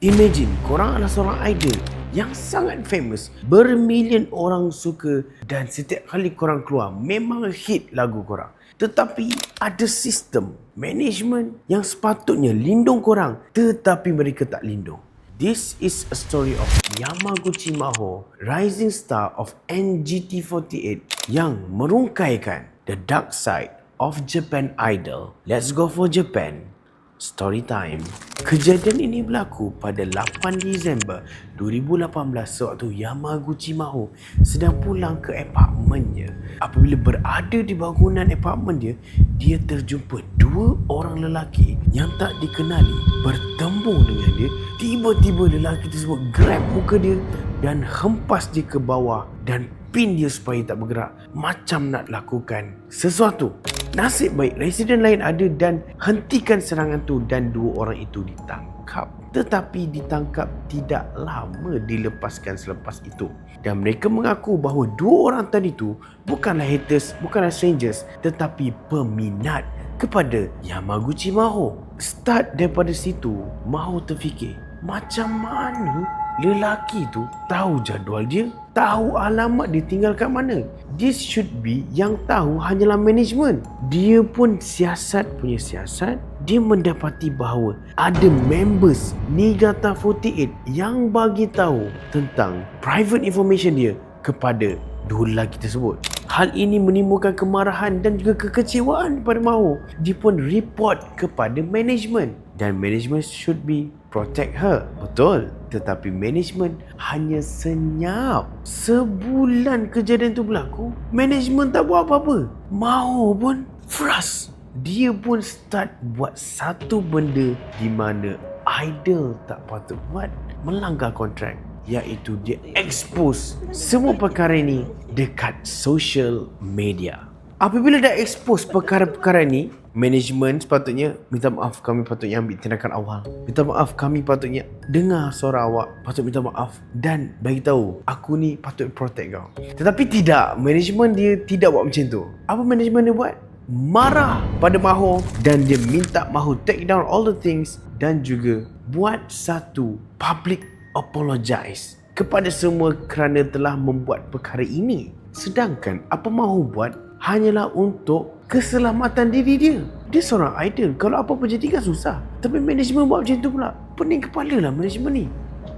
Imagine korang adalah seorang idol yang sangat famous, bermilion orang suka dan setiap kali korang keluar memang hit lagu korang. Tetapi ada sistem management yang sepatutnya lindung korang tetapi mereka tak lindung. This is a story of Yamaguchi Maho, rising star of NGT48 yang merungkaikan the dark side of Japan Idol. Let's go for Japan. Story time. Kejadian ini berlaku pada 8 Disember 2018 sewaktu Yamaguchi Maho sedang pulang ke apartmennya. Apabila berada di bangunan apartmen dia, dia terjumpa dua orang lelaki yang tak dikenali bertembung dengan dia. Tiba-tiba lelaki tersebut grab muka dia dan hempas dia ke bawah dan pin dia supaya tak bergerak, macam nak lakukan sesuatu. Nasib baik residen lain ada dan hentikan serangan tu dan dua orang itu ditangkap. Tetapi ditangkap tidak lama dilepaskan selepas itu. Dan mereka mengaku bahawa dua orang tadi tu bukanlah haters, bukanlah strangers, tetapi peminat kepada Yamaguchi Maho. Start daripada situ, Maho terfikir, macam mana lelaki tu tahu jadual dia, tahu alamat dia tinggal kat mana. This should be yang tahu hanyalah management. Dia pun siasat punya siasat. Dia mendapati bahawa ada members Niigata48 yang bagi tahu tentang private information dia kepada dua lelaki tersebut. Hal ini menimbulkan kemarahan dan juga kekecewaan kepada Maho. Dia pun report kepada management dan management should be protect her. Betul. Tetapi management hanya senyap. Sebulan kejadian tu berlaku, management tak buat apa-apa. Maho pun frust. Dia pun start buat satu benda di mana idol tak patut buat, melanggar kontrak, iaitu dia expose semua perkara ini dekat social media. Apabila dah expose perkara-perkara ni, management sepatutnya minta maaf, kami patutnya ambil tindakan awal. Minta maaf, kami patutnya dengar suara awak, patut minta maaf dan bagi tahu aku ni patut protect kau. Tetapi tidak, management dia tidak buat macam tu. Apa management dia buat? Marah pada Maho dan dia minta Maho take down all the things dan juga buat satu public apologize kepada semua kerana telah membuat perkara ini. Sedangkan apa Maho buat hanyalah untuk keselamatan diri dia. Dia seorang idol, kalau apa-apa jadi kan susah. Tapi management buat macam tu pula. Pening kepala lah management ni.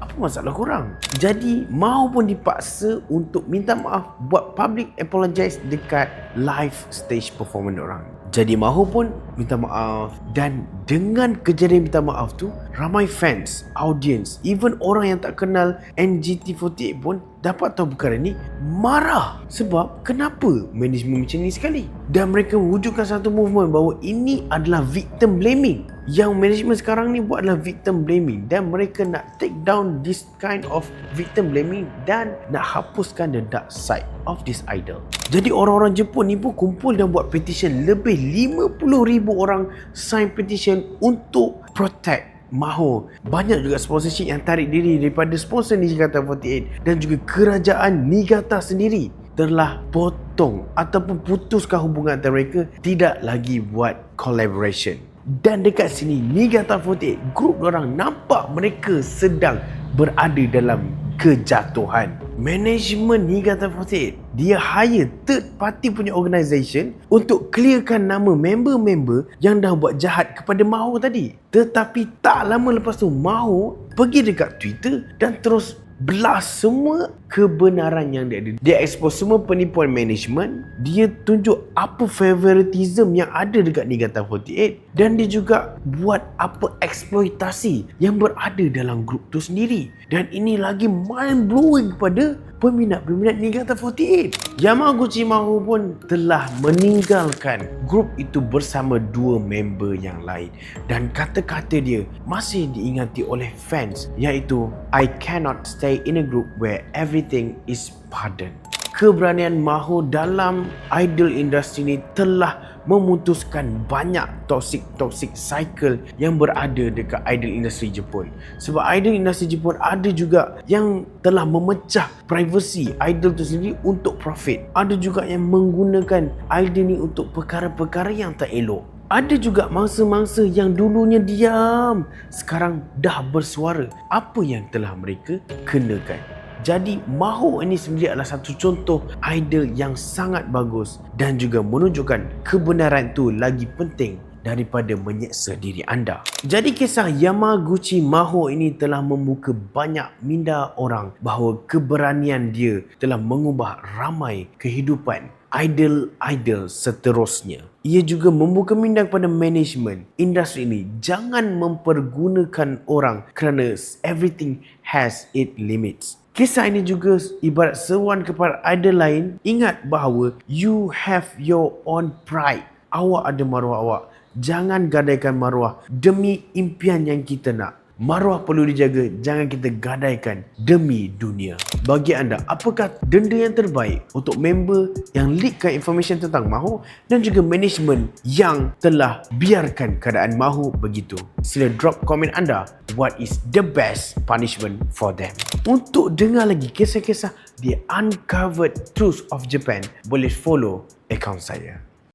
Apa masalah korang? Jadi Maho pun dipaksa untuk minta maaf, buat public apologize dekat live stage performance orang. Jadi Maho pun minta maaf dan dengan kejadian minta maaf tu, ramai fans, audience, even orang yang tak kenal NGT48 pun dapat tahu perkara ni, marah. Sebab kenapa management macam ni sekali? Dan mereka wujudkan satu movement bahawa ini adalah victim blaming. Yang management sekarang ni buat adalah victim blaming dan mereka nak take down this kind of victim blaming dan nak hapuskan the dark side of this idol. Jadi orang-orang Jepun ni pun kumpul dan buat petition. Lebih 50,000 orang sign petition untuk protect Maho. Banyak juga sponsorship yang tarik diri daripada sponsor Niigata48 dan juga kerajaan Niigata sendiri telah potong ataupun putuskan hubungan antara mereka, tidak lagi buat collaboration. Dan dekat sini Niigata48, grup orang nampak mereka sedang berada dalam kejatuhan. Management Niigata48 dia hire third party punya organisation untuk clearkan nama member-member yang dah buat jahat kepada Maho tadi. Tetapi tak lama lepas tu Maho pergi dekat Twitter dan terus belah semua kebenaran yang dia ada. Dia expose semua penipuan management. Dia tunjuk apa favoritism yang ada dekat Niigata48. Dan dia juga buat apa eksploitasi yang berada dalam grup tu sendiri. Dan ini lagi mind blowing kepada peminat-peminat Niigata48. Yamaguchi Maho pun telah meninggalkan grup itu bersama dua member yang lain. Dan kata-kata dia masih diingati oleh fans, iaitu I cannot stay in a group where everything is pardon. Keberanian Maho dalam idol industri ni telah memutuskan banyak toxic cycle yang berada dekat idol industri Jepun. Sebab idol industri Jepun ada juga yang telah memecah privacy idol tu sendiri untuk profit. Ada juga yang menggunakan idol ni untuk perkara-perkara yang tak elok. Ada juga mangsa-mangsa yang dulunya diam, sekarang dah bersuara. Apa yang telah mereka kenakan? Jadi Maho ini sendiri adalah satu contoh idol yang sangat bagus dan juga menunjukkan kebenaran itu lagi penting daripada menyeksa diri anda. Jadi kisah Yamaguchi Maho ini telah membuka banyak minda orang bahawa keberanian dia telah mengubah ramai kehidupan idol-idol seterusnya. Ia juga membuka minda kepada management industri ini jangan mempergunakan orang kerana everything has its limits. Kisah ini juga ibarat seruan kepada idol lain, ingat bahawa you have your own pride. Awak ada maruah awak. Jangan gadaikan maruah demi impian yang kita nak. Maruah perlu dijaga, jangan kita gadaikan demi dunia. Bagi anda, apakah denda yang terbaik untuk member yang leakkan information tentang Maho dan juga management yang telah biarkan keadaan Maho begitu? Sila drop komen anda. What is the best punishment for them? Untuk dengar lagi kisah-kisah The Uncovered Truth of Japan, boleh follow akaun saya.